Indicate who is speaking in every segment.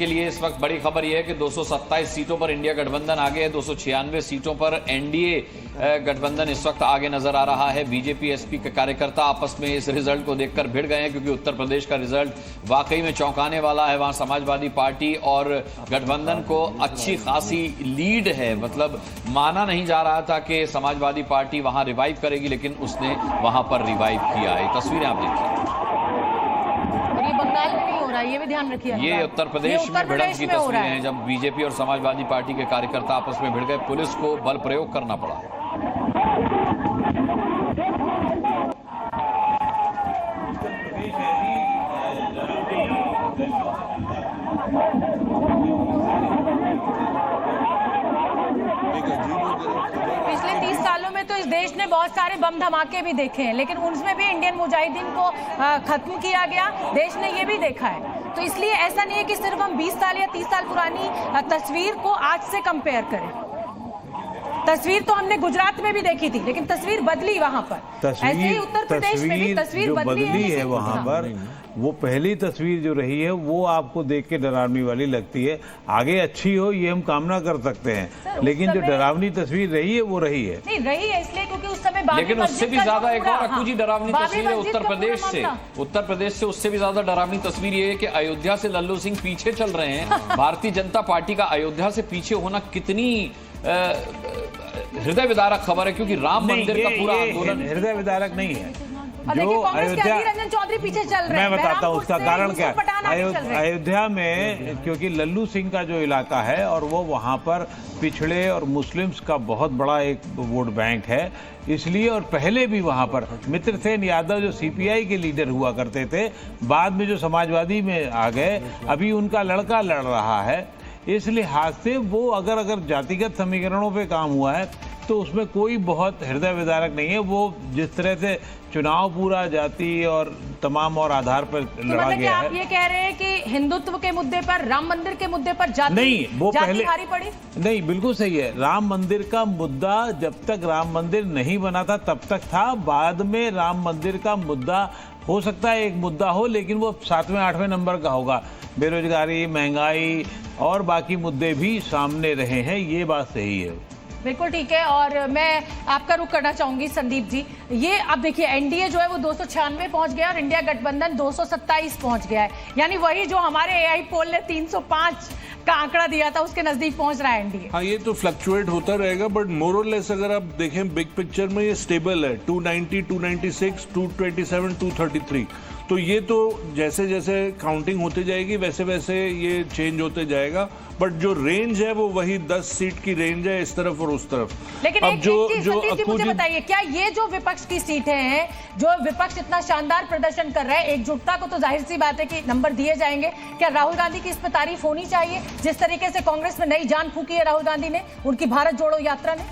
Speaker 1: के लिए इस वक्त बड़ी खबर यह है कि 227 सीटों पर इंडिया गठबंधन आगे है। 296 सीटों पर एनडीए गठबंधन इस वक्त आगे नजर आ रहा है। बीजेपी एसपी के कार्यकर्ता आपस में इस रिजल्ट को देखकर भिड़ गए हैं, क्योंकि उत्तर प्रदेश का रिजल्ट वाकई में चौंकाने वाला है। वहां समाजवादी पार्टी और गठबंधन को अच्छी खासी लीड है। मतलब माना नहीं जा रहा था कि समाजवादी पार्टी वहां रिवाइव करेगी, लेकिन उसने वहां पर रिवाइव किया है। तस्वीरें आप देखिए।
Speaker 2: ये बंगाल में नहीं हो रहा है, ये भी ध्यान रखिए।
Speaker 1: ये उत्तर प्रदेश में भिड़ंत की तस्वीरें हैं, जब बीजेपी और समाजवादी पार्टी के कार्यकर्ता आपस में भिड़ गए। पुलिस को बल प्रयोग करना पड़ा।
Speaker 2: पिछले 30 सालों में तो इस देश ने बहुत सारे बम धमाके भी देखे हैं, लेकिन उनमें भी इंडियन मुजाहिदीन को खत्म किया गया। देश ने ये भी देखा है। तो इसलिए ऐसा नहीं है कि सिर्फ हम 20 साल या 30 साल पुरानी तस्वीर को आज से कंपेयर करें। तस्वीर तो हमने गुजरात में भी देखी थी, लेकिन तस्वीर बदली वहां पर। ऐसे ही उत्तर प्रदेश में भी तस्वीर बदली है
Speaker 3: वहां पर। वो पहली तस्वीर जो रही है वो आपको देख के डरावनी वाली लगती है। आगे अच्छी हो ये हम कामना कर सकते हैं, लेकिन जो डरावनी तस्वीर रही है वो रही है।
Speaker 2: नहीं रही है इसलिए क्योंकि उस समय
Speaker 1: लेकिन उससे भी ज्यादा एक और अकूजी डरावनी तस्वीर है उत्तर प्रदेश से। उत्तर प्रदेश से उससे भी ज्यादा डरावनी तस्वीर ये है कि अयोध्या से लल्लू सिंह पीछे चल रहे हैं। भारतीय जनता पार्टी का अयोध्या से पीछे होना कितनी हृदय विदारक खबर है, क्योंकि राम मंदिर का पूरा आंदोलन
Speaker 3: हृदय विदारक नहीं है।
Speaker 2: जो अयोध्या रंजन चौधरी पीछे चल रहे हैं।
Speaker 3: मैं बताता हूँ उसका कारण क्या है। अयोध्या में क्योंकि लल्लू सिंह का जो इलाका है और वो वहाँ पर पिछड़े और मुस्लिम्स का बहुत बड़ा एक वोट बैंक है, इसलिए। और पहले भी वहाँ पर मित्रसेन यादव जो सीपीआई के लीडर हुआ करते थे, बाद में जो समाजवादी में आ गए, अभी उनका लड़का लड़ रहा है। इस लिहाज से वो अगर जातिगत समीकरणों पे काम हुआ है तो उसमें कोई बहुत हृदय विदारक नहीं है। वो जिस तरह से चुनाव पूरा जाति और तमाम और आधार पर लड़ा गया है।
Speaker 2: आप ये कह रहे हैं कि हिंदुत्व के मुद्दे पर, राम मंदिर के मुद्दे पर जाति
Speaker 3: नहीं, वो पहले
Speaker 2: भारी पड़ी।
Speaker 3: नहीं, बिल्कुल सही है। राम मंदिर का मुद्दा जब तक राम मंदिर नहीं बना था तब तक था। बाद में राम मंदिर का मुद्दा हो सकता है एक मुद्दा हो, लेकिन वो 7वें 8वें नंबर का होगा। बेरोजगारी, महंगाई और बाकी मुद्दे भी सामने रहे हैं, ये बात सही है।
Speaker 2: बिल्कुल ठीक है। और मैं आपका रुख करना चाहूंगी संदीप जी। ये अब देखिए एनडीए जो है वो 296 पहुंच गया और इंडिया गठबंधन 227 पहुंच गया है। यानी वही जो हमारे एआई पोल ने 305 का आंकड़ा दिया था उसके नजदीक पहुंच रहा है एनडीए।
Speaker 4: हाँ, ये तो फ्लक्चुएट होता रहेगा, बट मोर और लेस अगर आप देखें बिग पिक्चर में ये स्टेबल है। 290, 296, 227, 233। तो ये तो जैसे जैसे काउंटिंग होती जाएगी वैसे वैसे ये चेंज होते जाएगा, बट जो रेंज है वो वही 10 सीट की रेंज है इस तरफ और उस तरफ।
Speaker 2: लेकिन अब मुझे बताइए, क्या ये जो विपक्ष की सीटें हैं, जो विपक्ष इतना शानदार प्रदर्शन कर रहा है, एकजुटता को तो जाहिर सी बात है कि नंबर दिए जाएंगे। क्या राहुल गांधी की इस पर तारीफ होनी चाहिए? जिस तरीके से कांग्रेस में नई जान फूकी है राहुल गांधी ने, उनकी भारत जोड़ो यात्रा ने,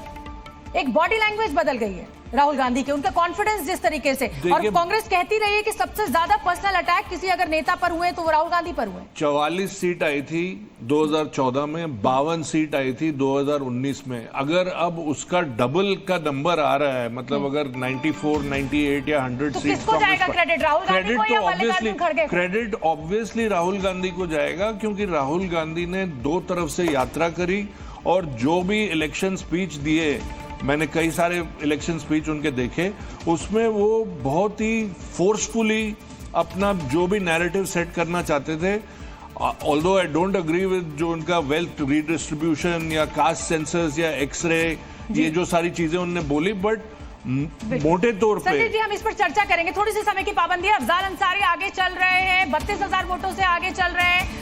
Speaker 2: एक बॉडी लैंग्वेज बदल गई है राहुल गांधी के, उनका कॉन्फिडेंस जिस तरीके से। और कांग्रेस कहती रही है कि सबसे ज्यादा पर्सनल अटैक किसी अगर नेता पर हुए तो वो राहुल गांधी पर हुए।
Speaker 4: 44 सीट आई थी 2014 में, 52 सीट आई थी 2019 में। अगर अब उसका डबल का नंबर आ रहा है, मतलब अगर 94, 98 या 100
Speaker 2: तो
Speaker 4: सीट,
Speaker 2: किसको जाएगा क्रेडिट? राहुल गांधी को या मल्लिकार्जुन खड़गे को?
Speaker 4: क्रेडिट ऑब्वियसली राहुल गांधी को जाएगा, क्योंकि राहुल गांधी ने दो तरफ से यात्रा करी और जो भी इलेक्शन स्पीच दिए, मैंने कई सारे इलेक्शन स्पीच उनके देखे, उसमें वो बहुत ही फोर्सफुली अपना जो भी नैरेटिव सेट करना चाहते थे। Although I don't agree with जो उनका वेल्थ रीडिस्ट्रीब्यूशन या कास्ट सेंसस या एक्सरे, ये जो सारी चीजें उन्होंने बोली, बट मोटे तौर पे
Speaker 2: जी हम इस पर चर्चा करेंगे। थोड़ी सी समय की पाबंदी है। अफजाल अंसारी आगे चल रहे हैं, 32,000 वोटों से आगे चल रहे हैं।